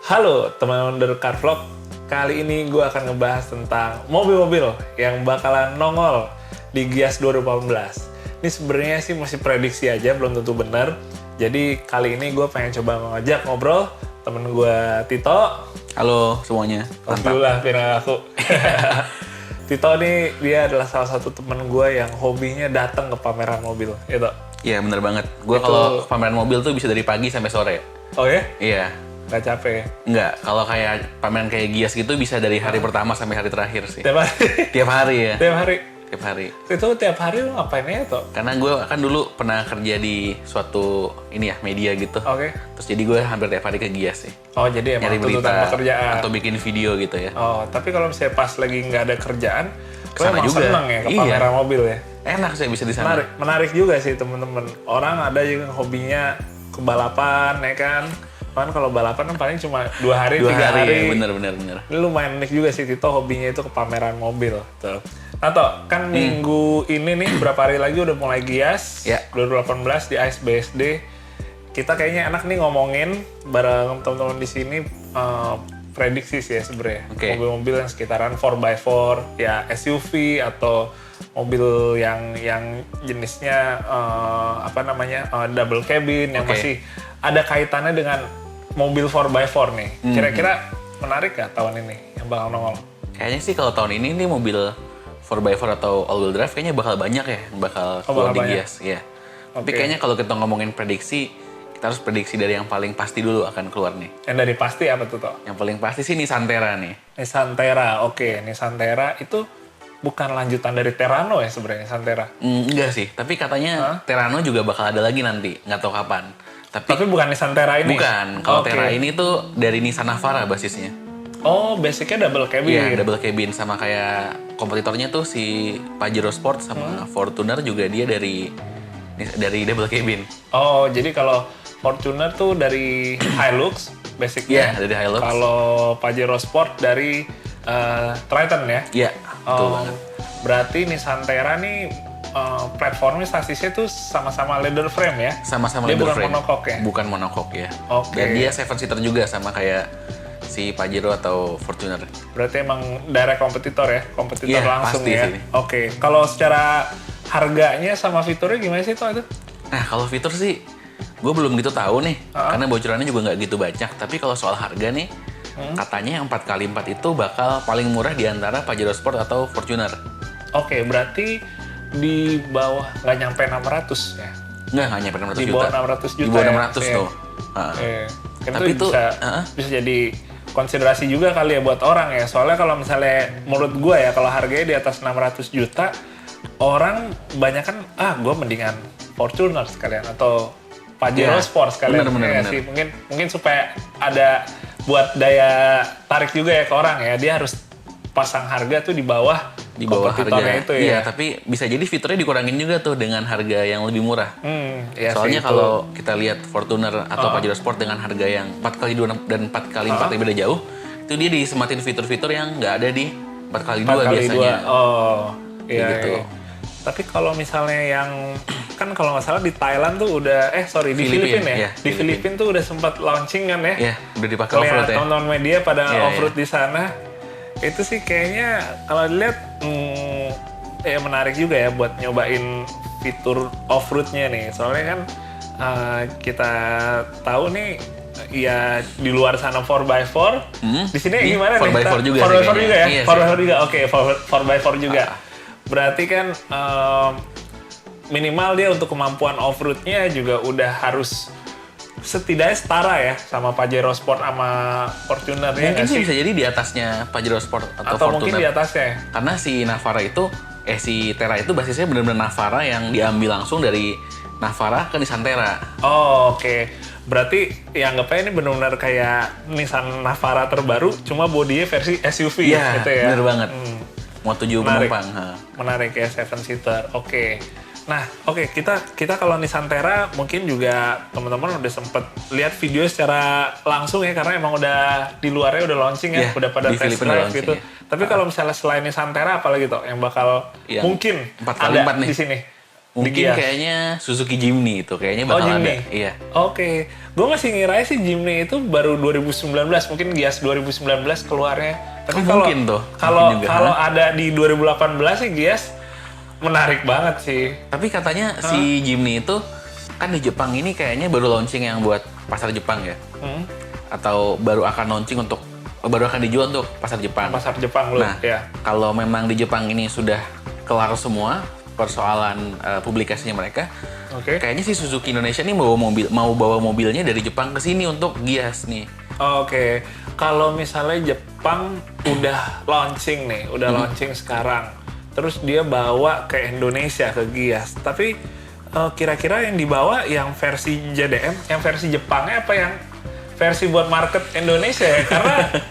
Halo teman-teman Car Vlog, kali ini gue akan ngebahas tentang mobil-mobil yang bakalan nongol di Gias 2018. Ini sebenarnya sih masih prediksi aja, belum tentu benar. Jadi kali ini gue pengen coba ngajak ngobrol temen gue Tito. Halo semuanya. Alhamdulillah, pernah aku. Tito nih, dia adalah salah satu temen gue yang hobinya datang ke pameran mobil, gitu. Iya bener banget. Gue kalau pameran mobil tuh bisa dari pagi sampai sore. Oh ya? Iya. Gak capek? Enggak, kalau kayak pameran kayak Gias gitu bisa dari hari pertama sampai hari terakhir sih. Tiap hari? Tiap hari ya. Tiap hari? Tiap hari. Itu tiap hari lu ngapain aja tuh? Karena gue kan dulu pernah kerja di suatu media gitu. Oke. Terus jadi gue hampir tiap hari ke Gias sih. Oh, jadi emang Nyari tuntutan berita pekerjaan. atau bikin video gitu ya. Oh, tapi kalau misalnya pas lagi nggak ada kerjaan, gue Kesana emang juga. seneng ya ke Iya. pameran mobil ya. Enak sih bisa di sana. Menarik juga sih temen-temen. Orang ada juga yang hobinya ke balapan ya kan. Kan kalau balapan kan paling cuma 2 hari, 3 hari. Bener. Ini lumayan unik juga sih Tito hobinya itu ke pameran mobil. Tuh. Nah toh, kan minggu ini nih berapa hari lagi udah mulai Gias Ya. 2018 di ASBSD. Kita kayaknya enak nih ngomongin bareng teman-teman di sini prediksi sih ya sebenarnya. Oke. Mobil-mobil yang sekitaran 4x4, ya SUV atau mobil yang jenisnya double cabin yang Oke. masih ada kaitannya dengan mobil 4x4 nih. Kira-kira menarik gak tahun ini yang bakal nongol? Kayaknya sih kalau tahun ini nih mobil 4x4 atau all-wheel drive kayaknya bakal banyak ya yang bakal keluar di bakal banyak. Gias. Iya. Tapi Oke. kayaknya kalau kita ngomongin prediksi, kita harus prediksi dari yang paling pasti dulu akan keluar nih. Yang dari pasti apa tuh toh? Yang paling pasti sih Nissan Terra nih. Nissan Terra, oke. Nissan Terra itu bukan lanjutan dari Terrano ya sebenarnya Nissan Terra. Enggak sih, tapi katanya Terrano juga bakal ada lagi nanti, nggak tahu kapan. Tapi bukan Nissan Terra ini? Bukan, kalau Oke. Terra ini tuh dari Nissan Navara basisnya. Oh, basicnya double cabin. Iya, double cabin sama kayak kompetitornya tuh si Pajero Sport sama Fortuner juga dia dari double cabin. Oh, jadi kalau Fortuner tuh dari Hilux basicnya. Iya, dari Hilux. Kalau Pajero Sport dari Triton ya. Iya, betul Oh, banget. berarti Nissan Terra nih platformnya sasisnya tuh sama-sama leather frame ya? Sama-sama Dia leather bukan frame. monocoque ya? Bukan monocoque ya. Oke. Dan dia 7-seater juga sama kayak si Pajero atau Fortuner. Berarti emang direct kompetitor ya? Kompetitor Iya, langsung pasti ya? sih. Oke. Kalau secara harganya sama fiturnya gimana sih itu? Nah, kalau fitur sih gue belum gitu tahu nih. Karena bocorannya juga nggak gitu banyak. Tapi kalau soal harga nih, katanya yang 4x4 itu bakal paling murah di antara Pajero Sport atau Fortuner. Oke, berarti di bawah nggak nyampe 600 ya? Nggak nyampe 600 Di juta. bawah 600 juta Di bawah ya? 600 Iya. tuh. Kan Tapi itu tuh, bisa jadi konsiderasi juga kali ya buat orang ya. Soalnya kalau misalnya menurut gue ya, kalau harganya di atas 600 juta, orang banyak kan, gue mendingan Fortuner sekalian atau Pajero Iya, Sport sekalian. bener. Sih. Mungkin supaya ada buat daya tarik juga ya ke orang ya. Dia harus pasang harga tuh di bawah kompetitornya harga. itu ya. Iya, tapi bisa jadi fiturnya dikurangin juga tuh dengan harga yang lebih murah. Iya Soalnya sih, kalau kita lihat Fortuner atau Pajero Sport dengan harga yang 4x2 dan 4x4 beda jauh, itu dia disematin fitur-fitur yang nggak ada di 4x2 biasanya. Oh, iya. Kayak gitu. Iya. Tapi kalau misalnya yang kan kalau nggak salah di Thailand tuh udah di Filipina ya. Iya, Di Filipina tuh udah sempat launching kan ya. Iya, udah dipakai Lihat off-road ya. teman-teman media pada Iya, off-road di sana. Itu sih kayaknya kalau dilihat menarik juga ya buat nyobain fitur off-roadnya nih. Soalnya kan kita tahu nih ya di luar sana 4x4. Di sini Ini gimana nih? 4x4 juga 4x4 sih juga kayaknya. ya? Iya 4x4 juga. Oke, 4x4 juga. Berarti kan minimal dia untuk kemampuan off-roadnya juga udah harus setidaknya setara ya sama Pajero Sport sama Fortuner ya Mungkin nggak sih bisa jadi di atasnya Pajero Sport atau atau Fortuner. mungkin di atasnya. Karena si Navara itu, si Terra itu basisnya benar-benar Navara yang diambil langsung dari Navara ke Nissan Terra. Oh, oke. Berarti ya anggapnya ini benar-benar kayak Nissan Navara terbaru, cuma bodinya versi SUV Iya, gitu ya. bener banget. Mau 7 Menarik. penumpang. Menarik ya, 7-seater. Oke. Nah, oke, kita kalau Nissan Terra mungkin juga teman-teman udah sempet lihat video secara langsung ya, karena emang udah di luarnya udah launching ya, Iya, udah pada di test Filipina drive launching, gitu. ya. Tapi kalau misalnya selain Nissan Terra apalagi tuh yang bakal Yang mungkin 4x4 ada nih. di sini? Mungkin kayaknya Suzuki Jimny itu kayaknya bakal ada. Iya. Oke. Gue masih ngira sih Jimny itu baru 2019, mungkin Gias 2019 keluarnya. Tapi mungkin tuh. Kalau ada di 2018 sih Gias menarik banget sih. Tapi katanya si Jimny itu kan di Jepang ini kayaknya baru launching yang buat pasar Jepang ya. Atau baru akan dijual untuk pasar Jepang. Pasar Jepang loh. Nah, kalau memang di Jepang ini sudah kelar semua persoalan publikasinya mereka, kayaknya sih Suzuki Indonesia nih mau bawa mobilnya dari Jepang ke sini untuk Gias nih. Oke. Kalau misalnya Jepang udah launching nih, launching sekarang, terus dia bawa ke Indonesia ke Gias, tapi kira-kira yang dibawa yang versi JDM, yang versi Jepangnya apa yang versi buat market Indonesia ya?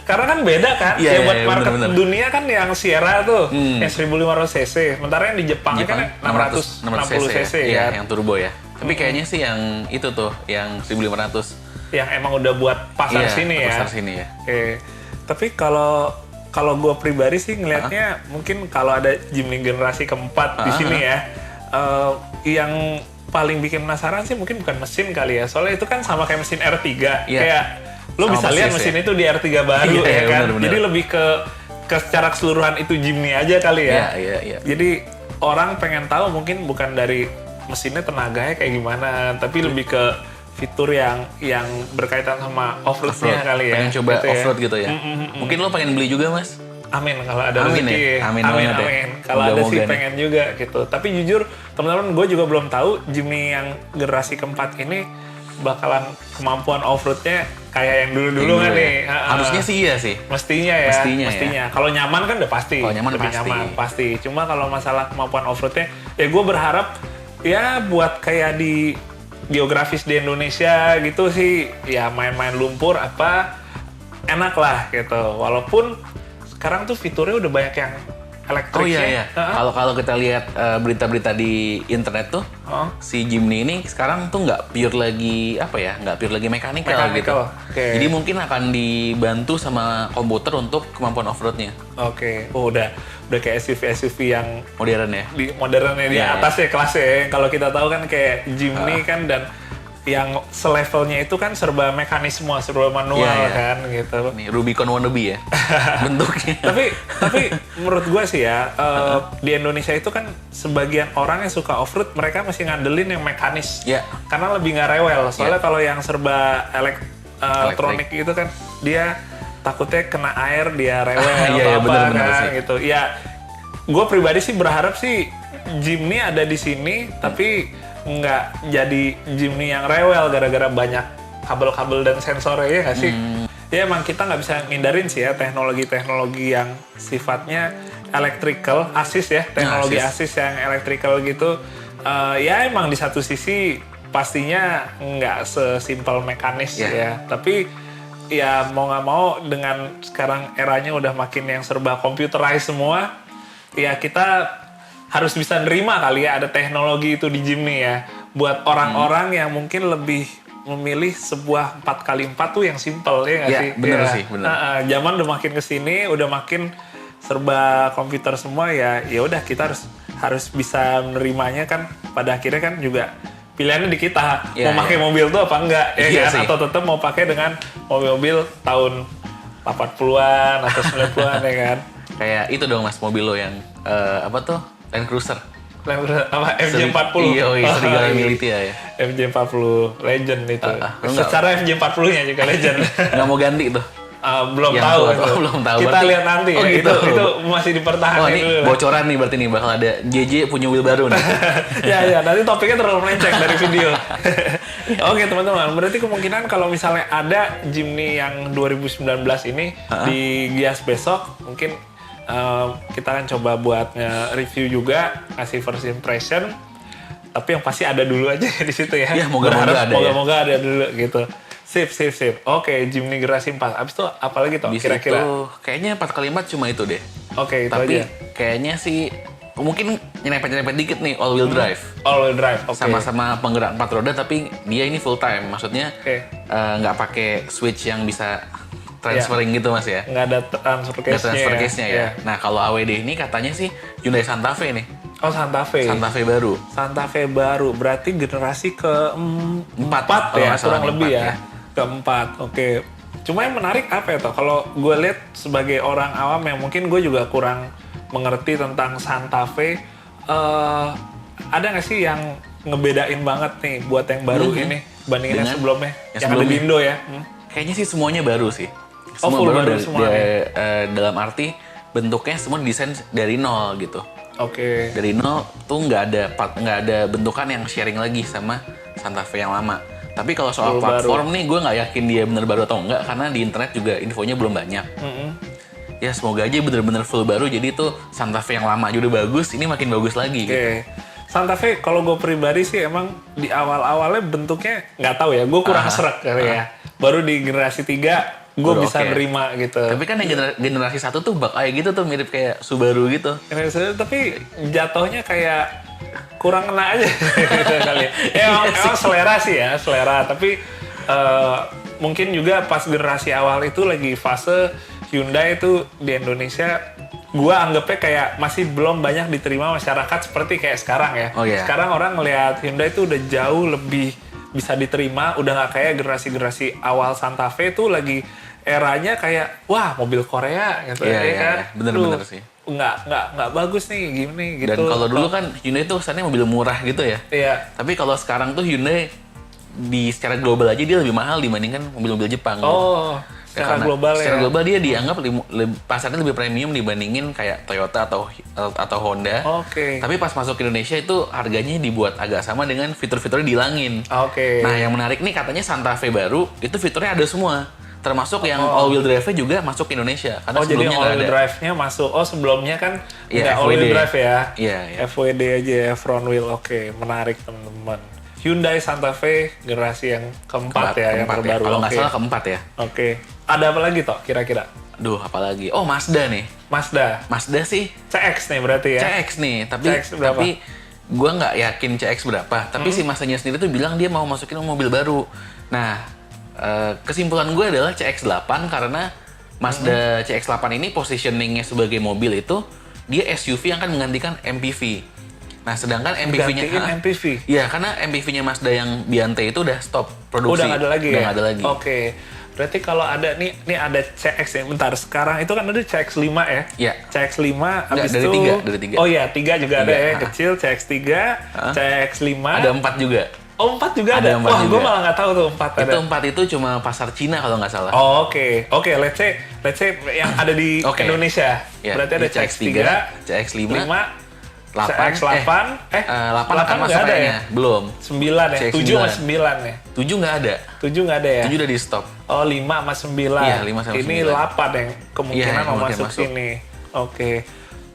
Karena kan beda kan. Buat market bener. Dunia kan yang Sierra tuh yang 1500 cc, sementara yang di Jepangnya kan 660 cc ya, kan. Yang turbo ya. Tapi kayaknya sih yang itu tuh, yang 1500. Yang emang udah buat pasar sini ya. Pasar sini ya. Oke. Tapi kalau gue pribadi sih ngelihatnya mungkin kalau ada Jimny generasi keempat di sini ya, yang paling bikin penasaran sih mungkin bukan mesin kali ya, soalnya itu kan sama kayak mesin R3, kayak lo bisa lihat mesin itu di R3 baru ya kan, bener. Jadi lebih ke secara keseluruhan itu Jimny aja kali ya. Jadi orang pengen tahu mungkin bukan dari mesinnya tenaganya kayak gimana, tapi lebih ke fitur yang berkaitan sama off-roadnya kali ya. Pengen coba gitu off-road gitu ya. Mungkin lo pengen beli juga mas? Amin kalau ada rezeki. Amin. Kalau ada sih pengen juga gitu. Tapi jujur teman-teman, gue juga belum tahu Jimny yang generasi keempat ini bakalan kemampuan off-roadnya kayak yang dulu-dulu kan nih. Harusnya sih iya sih. Mestinya. Ya. Kalau nyaman kan udah pasti. Nyaman pasti. Cuma kalau masalah kemampuan off-roadnya, ya gue berharap ya buat kayak di geografis di Indonesia gitu sih, ya main-main lumpur apa enak lah gitu. Walaupun sekarang tuh fiturnya udah banyak yang elektrik. Oh iya. Kalau kita lihat berita-berita di internet tuh, si Jimny ini sekarang tuh nggak pure lagi mechanical gitu. Jadi mungkin akan dibantu sama komputer untuk kemampuan off-roadnya. Udah kayak SUV yang modern ya. Modernnya di atas ya kelasnya. Kalau kita tahu kan kayak Jimny kan, dan yang selevelnya itu kan serba mekanisme, serba manual kan gitu. Nih Rubicon wannabe ya bentuknya. tapi menurut gue sih ya, di Indonesia itu kan sebagian orang yang suka off-road mereka masih ngandelin yang mekanis. Karena lebih nggak rewel. Soalnya kalau yang serba elektronik itu kan dia takutnya kena air, dia rewel atau apa gitu. Ya, gue pribadi sih berharap sih Jimny ada di sini, tapi nggak jadi Jimny yang rewel gara-gara banyak kabel-kabel dan sensornya, ya nggak sih? Ya emang kita nggak bisa ngindarin sih ya teknologi-teknologi yang sifatnya electrical, ASIS ya, teknologi ASIS yang electrical gitu. Ya emang di satu sisi pastinya nggak sesimpel mekanis ya, tapi ya mau nggak mau dengan sekarang eranya udah makin yang serba computerized semua, ya kita harus bisa nerima kali ya ada teknologi itu di Jimny ya. Buat orang-orang yang mungkin lebih memilih sebuah 4x4 tuh yang simple, ya nggak sih? Bener sih, bener. Zaman udah makin kesini, udah makin serba komputer semua ya. Ya udah kita harus bisa menerimanya kan. Pada akhirnya kan juga pilihannya di kita mau pakai mobil tuh apa enggak, ya kan? Atau tetap mau pakai dengan mobil-mobil tahun 80-an atau 90-an ya kan? Kayak itu dong mas, mobil lo yang apa tuh? Land Cruiser apa FJ40. Iya, serigala militia ya. FJ40 legend itu. Secara FJ40-nya juga legend. Nggak mau ganti tuh. Belum tahu. Belum tahu. Kita lihat nanti. Gitu. Itu masih dipertahankan dulu. Bocoran nih berarti nih bakal ada JJ punya wheel baru nih. ya, nanti topiknya terlalu melenceng dari video. Oke, teman-teman. Berarti kemungkinan kalau misalnya ada Jimny yang 2019 ini di Gias besok, mungkin kita akan coba buat nge-review juga, ngasih first impression. Tapi yang pasti ada dulu aja di situ ya. Moga-moga ada dulu gitu. Sip. Oke, Jimny generasi 4. Abis itu apalagi toh kira-kira? Kayaknya 4x4 cuma itu deh. Oke, itu tapi aja. Kayaknya sih mungkin nyerempet dikit nih all wheel drive. All wheel drive, oke. Sama-sama penggerak 4 roda tapi dia ini full time. Maksudnya nggak pakai switch yang bisa transferring gitu mas ya? Nggak ada transfer case-nya ya. Nah kalau AWD ini katanya sih Hyundai Santa Fe nih. Oh, Santa Fe. Santa Fe baru. Santa Fe baru. Berarti generasi keempat ya, kurang lebih ya. Keempat. Oke. Cuma yang menarik apa ya toh? Kalau gue lihat sebagai orang awam yang mungkin gue juga kurang mengerti tentang Santa Fe, ada nggak sih yang ngebedain banget nih buat yang baru ini bandingin yang sebelumnya? Yang ada di Indo ya? Kayaknya sih semuanya baru sih. Semua baru semua. Dalam arti bentuknya semua desain dari nol gitu. Oke. Dari nol tuh nggak ada bentukan yang sharing lagi sama Santa Fe yang lama. Tapi kalau soal platform nih, gue nggak yakin dia bener baru atau enggak, karena di internet juga infonya belum banyak. Ya semoga aja bener-bener full baru, jadi tuh Santa Fe yang lama aja udah bagus, ini makin bagus lagi. Gitu. Santa Fe kalau gue pribadi sih emang di awal-awalnya bentuknya nggak tahu ya, gue kurang serak kali ya. Baru di generasi 3 gue bisa nerima gitu. Tapi kan yang generasi 1 tuh bak kayak gitu tuh, mirip kayak Subaru gitu. Tapi jatuhnya kayak kurang kena aja gitu kali. Emang selera sih ya, selera. Tapi mungkin juga pas generasi awal itu lagi fase Hyundai itu di Indonesia, gua anggapnya kayak masih belum banyak diterima masyarakat seperti kayak sekarang ya. Sekarang orang ngelihat Hyundai itu udah jauh lebih bisa diterima, udah nggak kayak generasi awal Santa Fe tuh lagi eranya kayak wah mobil Korea gitu ya kan. Bener-bener sih. Nggak bagus nih gini gitu. Dan kalau dulu kan Hyundai tuh kesannya mobil murah gitu ya. Iya. Tapi kalau sekarang tuh Hyundai secara global aja dia lebih mahal dibandingkan mobil-mobil Jepang. Oh, secara global secara global dia dianggap pasarnya lebih premium dibandingin kayak Toyota atau Honda. Tapi pas masuk ke Indonesia itu harganya dibuat agak sama dengan fitur-fiturnya dihilangin. Nah, yang menarik nih katanya Santa Fe baru itu fiturnya ada semua. Termasuk yang all-wheel drive-nya juga masuk ke Indonesia. Karena jadi all-wheel drive-nya masuk. Oh, sebelumnya kan nggak all-wheel drive ya? Iya. FWD aja ya, front wheel. Oke, menarik teman-teman. Hyundai Santa Fe generasi yang keempat ya, yang terbaru. Kalau nggak salah keempat ya. Oke. Ada apa lagi toh kira-kira? Duh, apa lagi? Oh, Mazda nih. Mazda sih. CX nih berarti ya? CX nih, tapi gue nggak yakin CX berapa. Tapi si Mazdanya sendiri tuh bilang dia mau masukin mobil baru. Nah, kesimpulan gue adalah CX-8 karena Mazda CX-8 ini positioningnya sebagai mobil itu dia SUV yang akan menggantikan MPV. Nah, sedangkan MPV-nya MPV. Iya, karena MPV-nya Mazda yang Biante itu udah stop produksi. Udah nggak ada lagi udah nggak ada lagi. Oke. Berarti kalau ada nih ada CX ya. Bentar, sekarang itu kan ada CX-5 ya? Iya. CX-5 habis dari itu 3. Oh iya, 3 juga ada ya, kecil CX-3, CX-5. Ada 4 juga. Oh, 4 juga ada? Wah, gue malah nggak tahu tuh 4 ada. Itu 4 itu cuma pasar Cina kalau nggak salah. Oh, oke. Let's say yang ada di Indonesia. Berarti ada CX-3, CX-5, 8, CX-8, 8 kan masuk ada ya? Belum. 9 ya? 7 sama 9 ya? 7 nggak ada. 7 nggak ada ya? 7 udah di stop. Oh, 5 sama 9. Iya, 5 sama 9. Ini 8 yang kemungkinan mau masuk sini. Oke.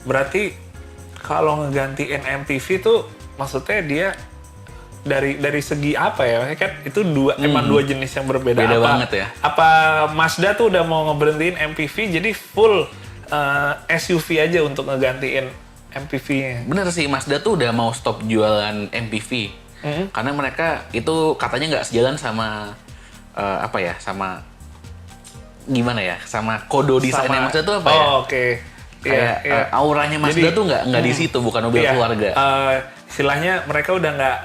Berarti kalau ngegantiin MPV tuh maksudnya dia dari segi apa ya? Kan itu emang dua jenis yang berbeda. Beda banget ya. Apa Mazda tuh udah mau ngeberhentiin MPV jadi full SUV aja untuk ngegantiin MPV-nya? Bener sih, Mazda tuh udah mau stop jualan MPV. Karena mereka itu katanya nggak sejalan sama sama gimana ya? Sama kode desainnya Mazda tuh apa ya? Oh, oke. Kayak auranya Mazda tuh nggak di situ, bukan mobil keluarga. Istilahnya mereka udah nggak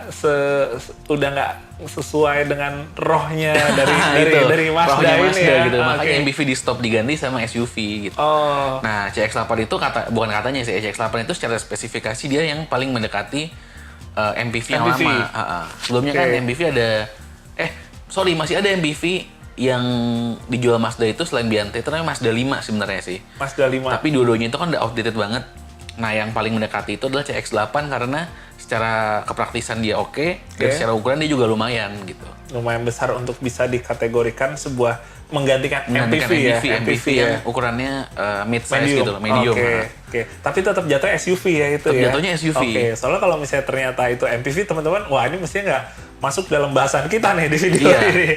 sesuai dengan rohnya dari Mazda ini ya. Gitu. Makanya MPV di stop diganti sama SUV gitu. Nah, CX-8 itu bukan katanya sih, CX-8 itu secara spesifikasi dia yang paling mendekati MPV yang lama. Sebelumnya kan MPV ada masih ada MPV yang dijual Mazda itu selain Biante itu namanya Mazda 5 sebenarnya sih. Mazda 5. Tapi dua-duanya itu kan udah outdated banget. Nah, yang paling mendekati itu adalah CX-8 karena secara kepraktisan dia oke, dan secara ukuran dia juga lumayan gitu. Lumayan besar untuk bisa dikategorikan sebuah menggantikan MPV ya. MPV yang ukurannya mid size gitu loh, medium. Oke. Tapi tetap jatuh SUV ya itu ya. Jatuhnya SUV. Soalnya kalau misalnya ternyata itu MPV, teman-teman, wah ini mestinya nggak masuk dalam bahasan kita nih di video ini.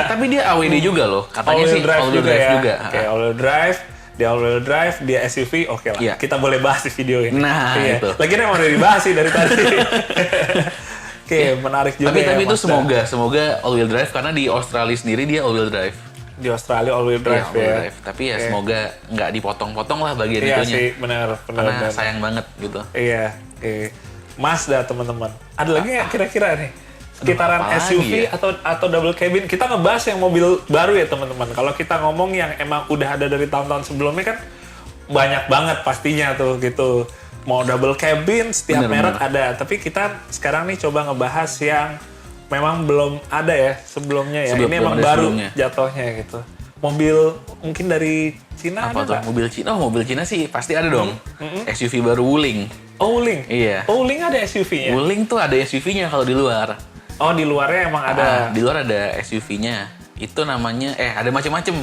Tapi dia AWD juga loh. Katanya sih all-wheel drive juga. Oke, all-wheel drive. Dia all-wheel drive, dia SUV, oke lah. Kita boleh bahas di video ini. Nah, itu. Lagian emang udah dibahas sih dari tadi. Menarik juga. Tapi itu semoga all-wheel drive karena di Australia sendiri dia all-wheel drive. Di Australia all wheel drive all-wheel ya. drive. Tapi ya semoga nggak dipotong-potong lah bagian Iya itunya. sih, benar. Karena sayang banget gitu. Iya, Mazda teman-teman. Ada lagi nggak kira-kira nih? Sekitaran apalagi SUV ya? atau double cabin. Kita ngebahas yang mobil baru ya teman-teman. Kalau kita ngomong yang emang udah ada dari tahun-tahun sebelumnya kan banyak banget pastinya tuh gitu. Mau double cabin setiap merek ada. Tapi kita sekarang nih coba ngebahas yang memang belum ada ya sebelumnya ya. Ini emang baru jatuhnya gitu. Mobil mungkin dari Cina apa ada tuh? nggak? Mobil Cina sih pasti ada dong. SUV baru Wuling. Oh, Wuling? Iya. Oh, Wuling ada SUV-nya? Wuling tuh ada SUV-nya kalau di luar. Oh, di luarnya emang ada? Di luar ada SUV-nya. Itu namanya, ada macam-macam.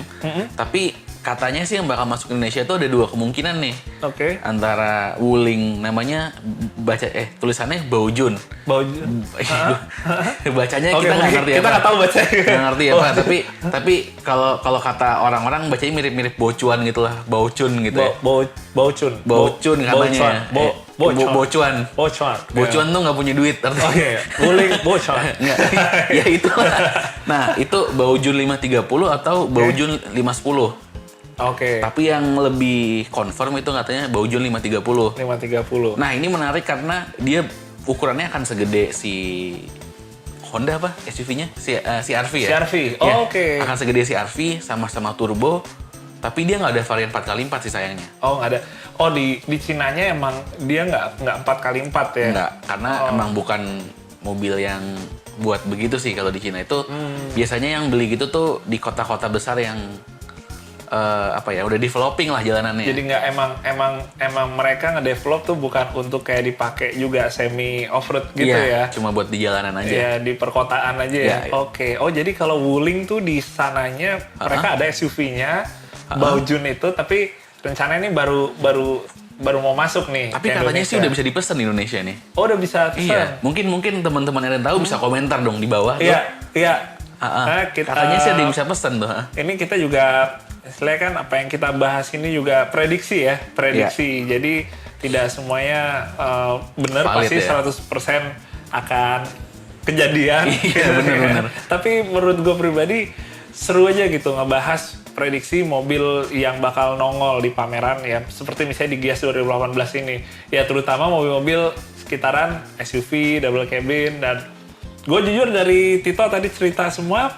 Tapi katanya sih yang bakal masuk ke Indonesia tuh ada 2 kemungkinan nih. Oke. Antara Wuling, namanya tulisannya Baojun. Baojun? Bacanya kita nggak ngerti kita nggak tahu bacanya. Nggak ngerti apa, tapi kalau kata orang-orang bacanya mirip-mirip Bocuan gitu lah, Baocun gitu ya. Baucun katanya. Bocuan. Bocuan tuh nggak punya duit. Oh iya, Wuling Bocuan. Ya itulah. Nah, itu Baojun 530 atau Baojun 510. Oke. Tapi yang lebih confirm itu katanya Baojun 530. 530. Nah, ini menarik karena dia ukurannya akan segede si Honda apa SUV-nya? CR-V ya? CR-V. Oh, oke. Akan segede CR-V, sama-sama turbo. Tapi dia nggak ada varian 4x4 sih sayangnya. Oh, nggak ada. Oh, di Cinanya emang dia nggak 4x4 ya? Nggak, karena emang bukan mobil yang buat begitu sih kalau di Cina itu. Biasanya yang beli gitu tuh di kota-kota besar yang udah developing lah jalanannya. Jadi nggak emang mereka ngedevelop tuh bukan untuk kayak dipakai juga semi off-road gitu ya? Cuma buat di jalanan aja. Ya, di perkotaan aja ya? Oke. Oh, jadi kalau Wuling tuh di sananya mereka ada SUV-nya, Baojun itu, tapi rencananya ini baru mau masuk nih. Tapi katanya sih udah bisa dipesan di Indonesia nih. Oh, udah bisa pesan? Iya. Mungkin teman-teman yang tahu bisa komentar dong di bawah. Iya. Katanya sih ada yang bisa pesan tuh. Ini kita juga, istilahnya kan apa yang kita bahas ini juga prediksi ya. Jadi tidak semuanya benar pasti ya? 100% akan kejadian. Iya, benar-benar. Tapi menurut gue pribadi seru aja gitu ngebahas prediksi mobil yang bakal nongol di pameran ya, seperti misalnya di Gias 2018 ini ya, terutama mobil-mobil sekitaran SUV, double cabin. Dan gue jujur dari Tito tadi cerita semua,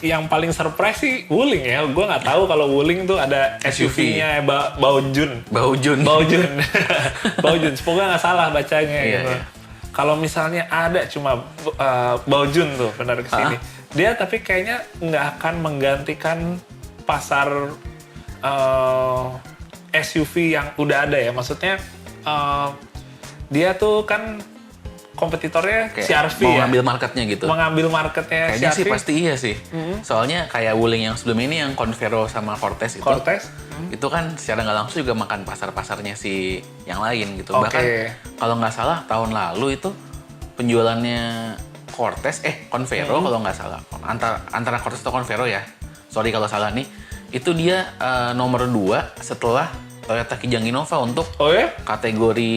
yang paling surprise sih Wuling ya. Gue nggak tahu kalau Wuling tuh ada SUV-nya Baojun. Semoga nggak salah bacanya gitu. Iya. Kalau misalnya ada cuma Baojun tuh benar kesini, dia tapi kayaknya nggak akan menggantikan pasar SUV yang udah ada ya. Maksudnya dia tuh kan kompetitornya CR-V mau ya? ngambil marketnya gitu. Mengambil marketnya kayaknya CR-V. sih pasti iya sih. Soalnya kayak Wuling yang sebelum ini yang Convero sama Cortez itu. Itu kan secara nggak langsung juga makan pasar-pasarnya si yang lain gitu. Bahkan kalau nggak salah tahun lalu itu penjualannya Convero kalau nggak salah. Antara Cortez atau Convero ya. Sorry kalau salah nih. Itu dia nomor 2 setelah Toyota Kijang Innova untuk kategori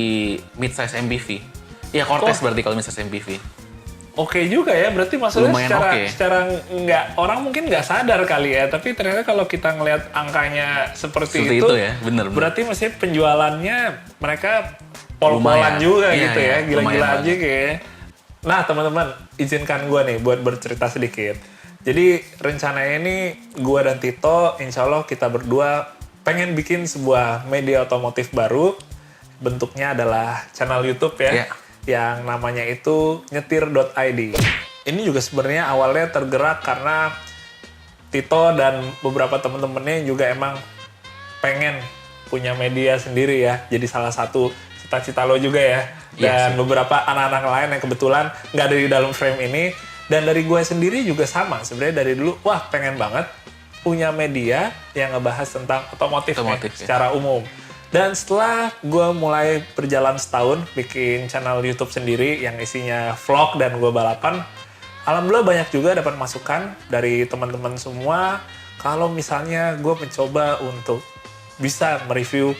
midsize MPV. Ya Cortez berarti kalau midsize MPV. Oke juga ya, berarti maksudnya secara nggak, orang mungkin nggak sadar kali ya, tapi ternyata kalau kita ngelihat angkanya seperti itu ya, bener. Berarti mesti penjualannya mereka pol-polan juga gitu ya, gila-gila aja kayaknya. Nah teman-teman, izinkan gue nih buat bercerita sedikit. Jadi rencananya ini gue dan Tito, insya Allah kita berdua pengen bikin sebuah media otomotif baru. Bentuknya adalah channel YouTube ya, yang namanya itu nyetir.id. Ini juga sebenarnya awalnya tergerak karena Tito dan beberapa temen-temennya juga emang pengen punya media sendiri ya. Jadi salah satu cita-cita lo juga ya. Dan beberapa anak-anak lain yang kebetulan nggak ada di dalam frame ini. Dan dari gue sendiri juga sama, sebenarnya dari dulu, pengen banget punya media yang ngebahas tentang otomotif secara umum. Dan setelah gue mulai berjalan setahun, bikin channel YouTube sendiri yang isinya vlog dan gue balapan, alhamdulillah banyak juga dapat masukan dari teman-teman semua, kalau misalnya gue mencoba untuk bisa mereview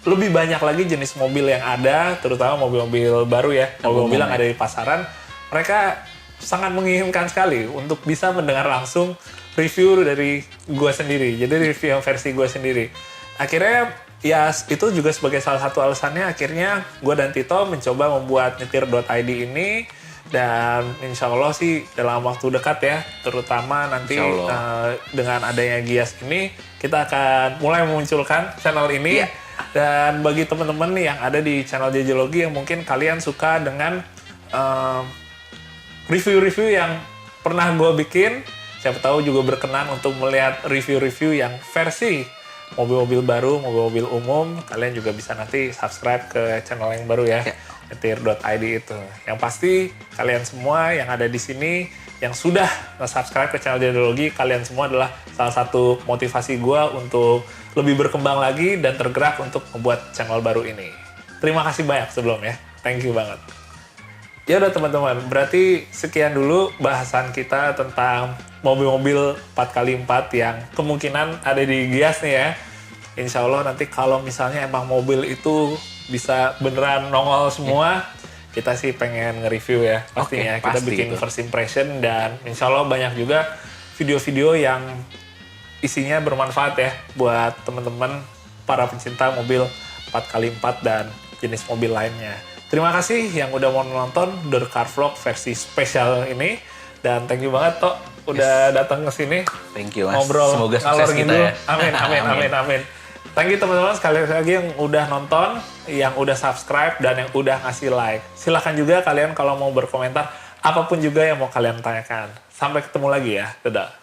lebih banyak lagi jenis mobil yang ada, terutama mobil-mobil baru ya, mobil-mobil yang ada di pasaran. Mereka sangat menginginkan sekali untuk bisa mendengar langsung review dari gue sendiri. Jadi review yang versi gue sendiri. Akhirnya ya itu juga sebagai salah satu alasannya akhirnya gue dan Tito mencoba membuat nyetir.id ini. Dan insya Allah sih dalam waktu dekat ya, terutama nanti dengan adanya Gias ini, kita akan mulai memunculkan channel ini. Dan bagi teman-teman yang ada di channel Jejologi yang mungkin kalian suka dengan review-review yang pernah gue bikin, siapa tahu juga berkenan untuk melihat review-review yang versi mobil-mobil baru, mobil-mobil umum, kalian juga bisa nanti subscribe ke channel yang baru ya. Nyetir.id itu. Yang pasti kalian semua yang ada di sini yang sudah subscribe ke channel Jejologi, kalian semua adalah salah satu motivasi gue untuk lebih berkembang lagi dan tergerak untuk membuat channel baru ini. Terima kasih banyak sebelumnya. Thank you banget. Ya udah teman-teman, berarti sekian dulu bahasan kita tentang mobil-mobil 4x4 yang kemungkinan ada di Gias nih ya. Insya Allah nanti kalau misalnya emang mobil itu bisa beneran nongol semua, kita sih pengen nge-review ya pastinya. Kita bikin first impression dan insya Allah banyak juga video-video yang isinya bermanfaat ya buat teman-teman para pencinta mobil 4x4 dan jenis mobil lainnya. Terima kasih yang udah mau nonton The Car Vlog versi spesial ini dan thank you banget Tok udah datang ke sini. Thank you Mas. Ngobrol, semoga sukses kita ya. Amin. Thank you teman-teman sekali lagi yang udah nonton, yang udah subscribe, dan yang udah ngasih like. Silahkan juga kalian kalau mau berkomentar, apapun juga yang mau kalian tanyakan. Sampai ketemu lagi ya. Dadah.